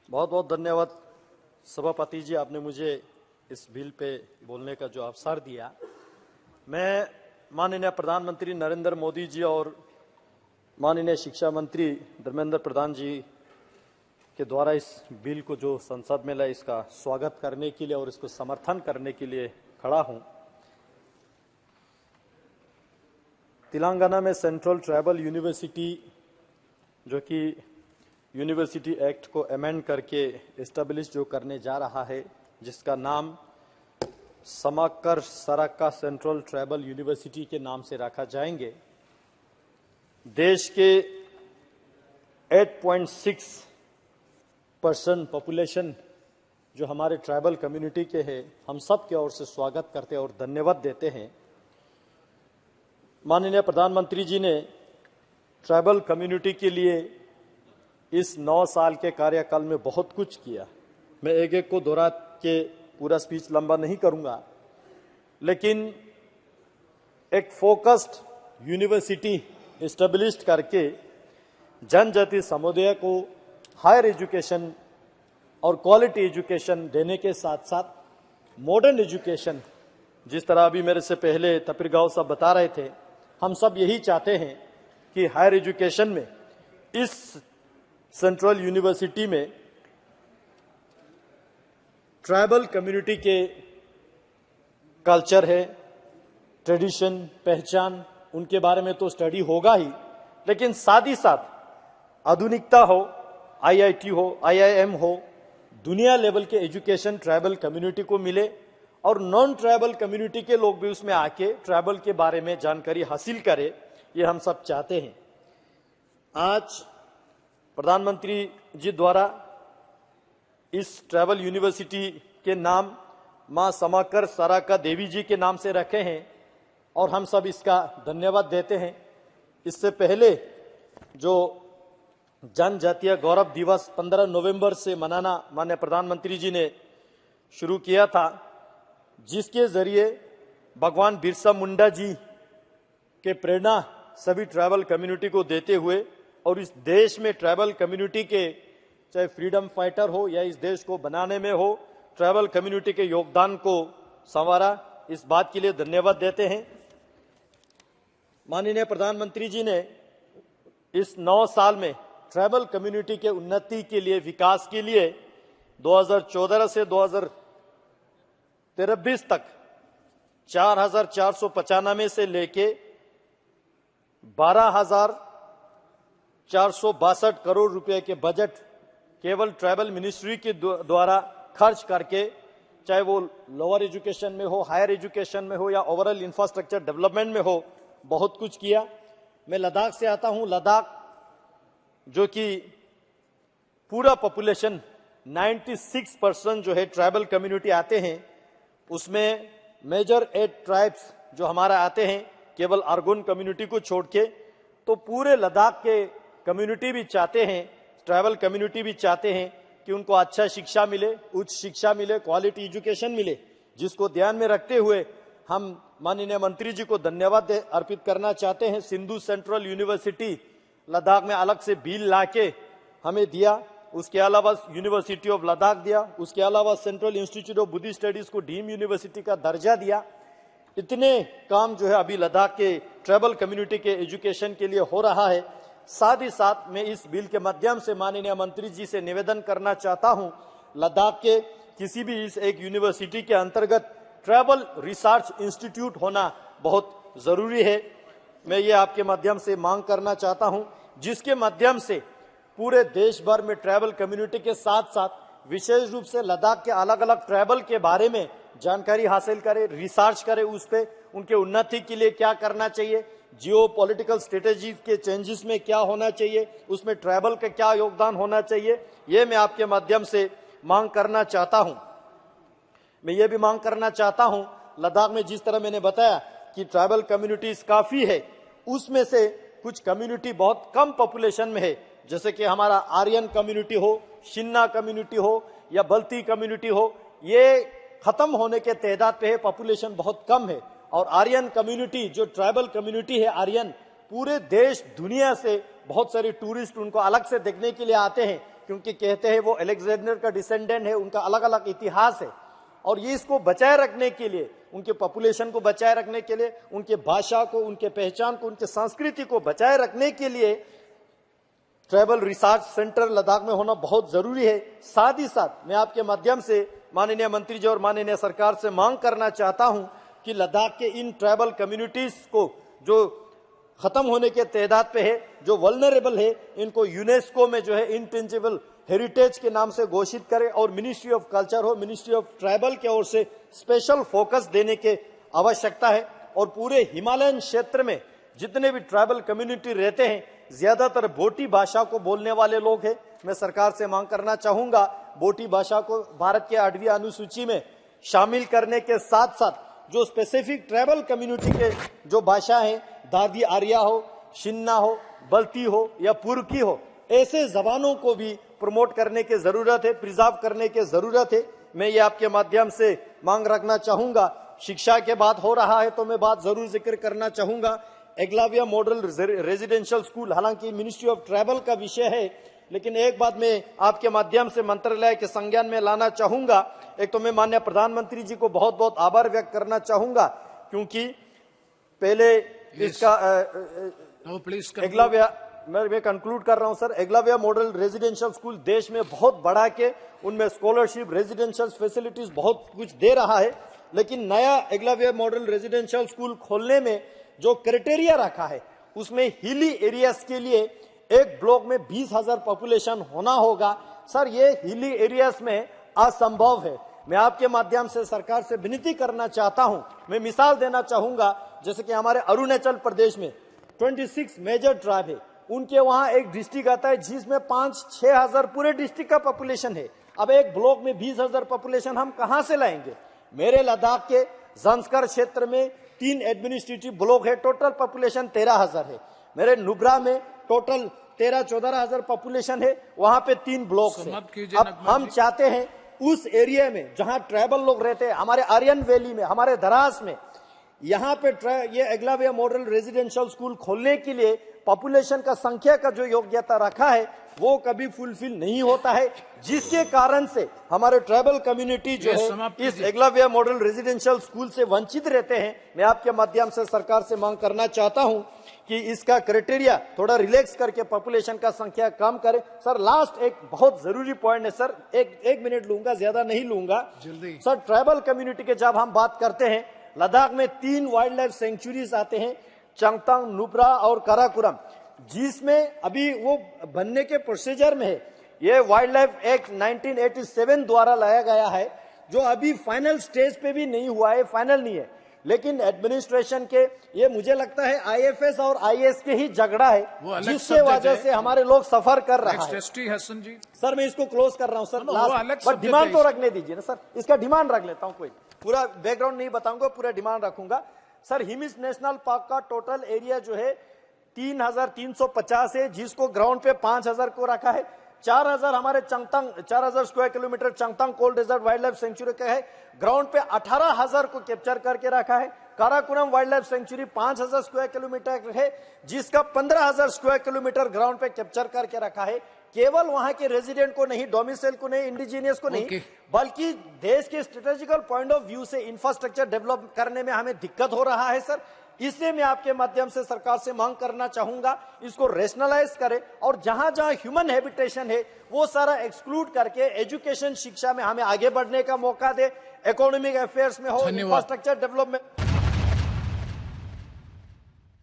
बहुत बहुत धन्यवाद सभापति जी, आपने मुझे इस बिल पे बोलने का जो अवसर दिया। मैं माननीय प्रधानमंत्री नरेंद्र मोदी जी और माननीय शिक्षा मंत्री धर्मेंद्र प्रधान जी के द्वारा इस बिल को जो संसद में लाए, इसका स्वागत करने के लिए और इसको समर्थन करने के लिए खड़ा हूं। तेलंगाना में सेंट्रल ट्राइबल यूनिवर्सिटी, जो कि यूनिवर्सिटी एक्ट को अमेंड करके एस्टेब्लिश जो करने जा रहा है, जिसका नाम समाकर सराका सेंट्रल ट्राइबल यूनिवर्सिटी के नाम से रखा जाएंगे। देश के 8.6% पॉपुलेशन जो हमारे ट्राइबल कम्युनिटी के हैं, हम सब की ओर से स्वागत करते हैं और धन्यवाद देते हैं। माननीय प्रधानमंत्री जी ने ट्राइबल कम्युनिटी के लिए इस 9 साल के कार्यकाल में बहुत कुछ किया। मैं एक एक को दोहरा के पूरा स्पीच लंबा नहीं करूंगा, लेकिन एक फोकस्ड यूनिवर्सिटी एस्टेब्लिश करके जनजाति समुदाय को हायर एजुकेशन और क्वालिटी एजुकेशन देने के साथ साथ मॉडर्न एजुकेशन, जिस तरह अभी मेरे से पहले तपीर गांव साहब बता रहे थे, हम सब यही चाहते हैं कि हायर एजुकेशन में इस सेंट्रल यूनिवर्सिटी में ट्राइबल कम्युनिटी के कल्चर है, ट्रेडिशन, पहचान, उनके बारे में तो स्टडी होगा ही, लेकिन साथ ही साथ आधुनिकता हो, आईआईटी हो, आईआईएम हो, दुनिया लेवल के एजुकेशन ट्राइबल कम्युनिटी को मिले और नॉन ट्राइबल कम्युनिटी के लोग भी उसमें आके ट्राइबल के बारे में जानकारी हासिल करें, ये हम सब चाहते हैं। आज प्रधानमंत्री जी द्वारा इस ट्राइबल यूनिवर्सिटी के नाम मां समाकर सराका देवी जी के नाम से रखे हैं और हम सब इसका धन्यवाद देते हैं। इससे पहले जो जनजातीय गौरव दिवस 15 नवंबर से मनाना माननीय प्रधानमंत्री जी ने शुरू किया था, जिसके जरिए भगवान बिरसा मुंडा जी के प्रेरणा सभी ट्राइबल कम्युनिटी को देते हुए और इस देश में ट्राइबल कम्युनिटी के, चाहे फ्रीडम फाइटर हो या इस देश को बनाने में हो, ट्राइबल कम्युनिटी के योगदान को संवारा, इस बात के लिए धन्यवाद देते हैं। माननीय प्रधानमंत्री जी ने इस 9 साल में ट्राइबल कम्युनिटी के उन्नति के लिए, विकास के लिए 2014 से 2023 तक 4,495 से लेके 12,462 करोड़ रुपए के बजट केवल ट्राइबल मिनिस्ट्री के द्वारा खर्च करके, चाहे वो लोअर एजुकेशन में हो, हायर एजुकेशन में हो या ओवरऑल इंफ्रास्ट्रक्चर डेवलपमेंट में हो, बहुत कुछ किया। मैं लद्दाख से आता हूं। लद्दाख जो कि पूरा पॉपुलेशन 96% जो है ट्राइबल कम्युनिटी आते हैं, उसमें मेजर 8 ट्राइब्स जो हमारा आते हैं, केवल आर्गोन कम्युनिटी को छोड़ के, तो पूरे लद्दाख के कम्युनिटी भी चाहते हैं, ट्राइबल कम्युनिटी भी चाहते हैं कि उनको अच्छा शिक्षा मिले, उच्च शिक्षा मिले, क्वालिटी एजुकेशन मिले, जिसको ध्यान में रखते हुए हम माननीय मंत्री जी को धन्यवाद अर्पित करना चाहते हैं। सिंधु सेंट्रल यूनिवर्सिटी लद्दाख में अलग से बिल लाके हमें दिया, उसके अलावा यूनिवर्सिटी ऑफ लद्दाख दिया, उसके अलावा central institute of Buddhist studies को डीम यूनिवर्सिटी का दर्जा दिया। इतने काम जो है अभी लद्दाख के ट्राइबल कम्युनिटी के एजुकेशन के लिए हो रहा है। साथ ही साथ मैं इस बिल के माध्यम से माननीय मंत्री जी से निवेदन करना चाहता हूं, लद्दाख के किसी भी इस एक यूनिवर्सिटी के अंतर्गत ट्राइबल रिसर्च इंस्टीट्यूट होना बहुत जरूरी है। मैं ये आपके माध्यम से मांग करना चाहता हूं, जिसके माध्यम से पूरे देश भर में ट्राइबल कम्युनिटी के साथ साथ विशेष रूप से लद्दाख के अलग अलग ट्राइबल के बारे में जानकारी हासिल करे, रिसर्च करे, उस पे उनके उन्नति के लिए क्या करना चाहिए, जियो पॉलिटिकल स्ट्रेटेजी के चेंजेस में क्या होना चाहिए, उसमें ट्राइबल का क्या योगदान होना चाहिए, ये मैं आपके माध्यम से मांग करना चाहता हूं। मैं ये भी मांग करना चाहता हूं, लद्दाख में जिस तरह मैंने बताया कि ट्राइबल कम्युनिटीज काफी है, उसमें से कुछ कम्युनिटी बहुत कम पॉपुलेशन में है, जैसे कि हमारा आर्यन कम्युनिटी हो, शिन्ना कम्युनिटी हो या बल्ती कम्युनिटी हो, ये खत्म होने के तादाद पे है, पॉपुलेशन बहुत कम है। और आर्यन कम्युनिटी जो ट्राइबल कम्युनिटी है आर्यन, पूरे देश दुनिया से बहुत सारे टूरिस्ट उनको अलग से देखने के लिए आते हैं, क्योंकि कहते हैं वो अलेक्जेंडर का डिसेंडेंट है, उनका अलग अलग इतिहास है। और ये इसको बचाए रखने के लिए, उनके पॉपुलेशन को बचाए रखने के लिए, उनके भाषा को, उनके पहचान को, उनके संस्कृति को बचाए रखने के लिए ट्राइबल रिसर्च सेंटर लद्दाख में होना बहुत जरूरी है। साथ ही साथ मैं आपके माध्यम से माननीय मंत्री जी और माननीय सरकार से मांग करना चाहता हूं कि लद्दाख के इन ट्राइबल कम्युनिटीज को जो खत्म होने के तादाद पे है, जो वल्नरेबल है, इनको यूनेस्को में जो है इंटेंजिबल हेरिटेज के नाम से घोषित करें और मिनिस्ट्री ऑफ कल्चर हो, मिनिस्ट्री ऑफ ट्राइबल की ओर से स्पेशल फोकस देने की आवश्यकता है। और पूरे हिमालयन क्षेत्र में जितने भी ट्राइबल कम्युनिटी रहते हैं, ज्यादातर बोटी भाषा को बोलने वाले लोग हैं। मैं सरकार से मांग करना चाहूंगा बोटी भाषा को भारत के 8वीं अनुसूची में शामिल करने के साथ साथ जो स्पेसिफिक ट्राइबल कम्युनिटी के जो भाषा है, दादी आर्या हो, शिन्ना हो, बल्ती हो या पुरकी हो, ऐसे जबानों को भी प्रमोट करने की जरूरत है, प्रिजर्व करने की जरूरत है। मैं ये आपके माध्यम से मांग रखना चाहूंगा। शिक्षा के बात हो रहा है तो मैं बात जरूर जिक्र करना चाहूंगा। एकलव्य मॉडल रेजिडेंशियल स्कूल, हालांकि मिनिस्ट्री ऑफ ट्राइबल का विषय है, लेकिन एक बात मैं आपके माध्यम से मंत्रालय के संज्ञान में लाना चाहूंगा। एक तो मैं माननीय प्रधानमंत्री जी को बहुत बहुत आभार व्यक्त करना चाहूंगा, क्योंकि पहले इसका एकलव्य, मैं कंक्लूड कर रहा हूं sir, Eklavya model residential school देश में बहुत बढ़ा के उनमें स्कॉलरशिप, रेजिडेंशियल फैसिलिटीज बहुत कुछ दे रहा है। लेकिन नया एकलव्य मॉडल रेजिडेंशियल स्कूल खोलने में जो क्राइटेरिया रखा है, उसमें हिली एरियाज के लिए एक ब्लॉक में 20,000 पॉपुलेशन होना होगा। सर, ये हिली एरियाज में असंभव है। मैं आपके माध्यम से सरकार से विनती करना चाहता हूं। मैं मिसाल देना चाहूंगा, जैसे कि हमारे अरुणाचल प्रदेश में 26 मेजर ट्राइब है, उनके वहां एक डिस्ट्रिक्ट आता है जिसमें 5-6 हजार पूरे डिस्ट्रिक्ट का पॉपुलेशन है। अब एक ब्लॉक में 20,000 पॉपुलेशन हम कहां से लाएंगे? मेरे लद्दाख के जंस्कर क्षेत्र में 3 एडमिनिस्ट्रेटिव ब्लॉक है, टोटल पॉपुलेशन 13,000 है। मेरे नुब्रा में टोटल 13-14 हजार पॉपुलेशन है, वहां पे 3 ब्लॉक है। अब हम चाहते हैं उस एरिया में जहां ट्राइबल लोग रहते हैं, हमारे आर्यन वैली में, हमारे दरास में, यहाँ पे ये एकलव्य मॉडल रेजिडेंशियल स्कूल खोलने के लिए पॉपुलेशन का संख्या का जो योग्यता रखा है वो कभी फुलफिल नहीं होता है, जिसके कारण से हमारे ट्राइबल कम्युनिटी जो है इस एकलव्य मॉडल रेजिडेंशियल स्कूल से वंचित रहते हैं। मैं आपके माध्यम से सरकार से मांग करना चाहता हूं कि इसका क्राइटेरिया थोड़ा रिलैक्स करके पॉपुलेशन का संख्या कम करे। सर, लास्ट एक बहुत जरूरी पॉइंट है सर, एक मिनट लूंगा, ज्यादा नहीं लूंगा जल्दी। सर, ट्राइबल कम्युनिटी के जब हम बात करते हैं, लद्दाख में 3 वाइल्ड लाइफ सेंचुरीज आते हैं, चंगतांग, नुब्रा और काराकोरम, जिसमें अभी वो बनने के प्रोसीजर में है। ये वाइल्ड लाइफ एक्ट 1987 द्वारा लाया गया है, जो अभी फाइनल स्टेज पे भी नहीं हुआ है, फाइनल नहीं है। लेकिन एडमिनिस्ट्रेशन के, ये मुझे लगता है आईएफएस और आईएएस के ही झगड़ा है, जिसके वजह से हमारे लोग सफर कर रहा है। सर, मैं इसको क्लोज कर रहा हूं सर, बट डिमांड तो रखने दीजिए ना सर, इसका डिमांड रख लेता हूं। कोई पूरा बैकग्राउंड नहीं बताऊंगा, पूरा डिमांड रखूंगा। सर, हिमिस नेशनल पार्क का टोटल एरिया जो है 3,350 है, जिसको ग्राउंड पे 5,000 को रखा है। 4,000 हमारे Changthang, 4,000 square kilometre Changthang cold desert wildlife sanctuary का है, ग्राउंड पे 18,000 को कैप्चर करके रखा है। Karakoram wild life sanctuary 5,000 square kilometre है, जिसका 15,000 स्क्वायर किलोमीटर ग्राउंड पे कैप्चर करके रखा है। केवल वहां के रेजिडेंट को नहीं, डोमिसाइल को नहीं, इंडिजीनियस को नहीं, बल्कि देश के स्ट्रेटेजिकल पॉइंट ऑफ व्यू से इंफ्रास्ट्रक्चर डेवलप करने में हमें दिक्कत हो रहा है सर। इसलिए मैं आपके माध्यम से सरकार से मांग करना चाहूंगा, इसको रेशनलाइज करें और जहां जहां ह्यूमन हैबिटेशन है वो सारा एक्सक्लूड करके एजुकेशन, शिक्षा में हमें आगे बढ़ने का मौका दे, इकोनॉमिक अफेयर्स में हो, इंफ्रास्ट्रक्चर डेवलपमेंट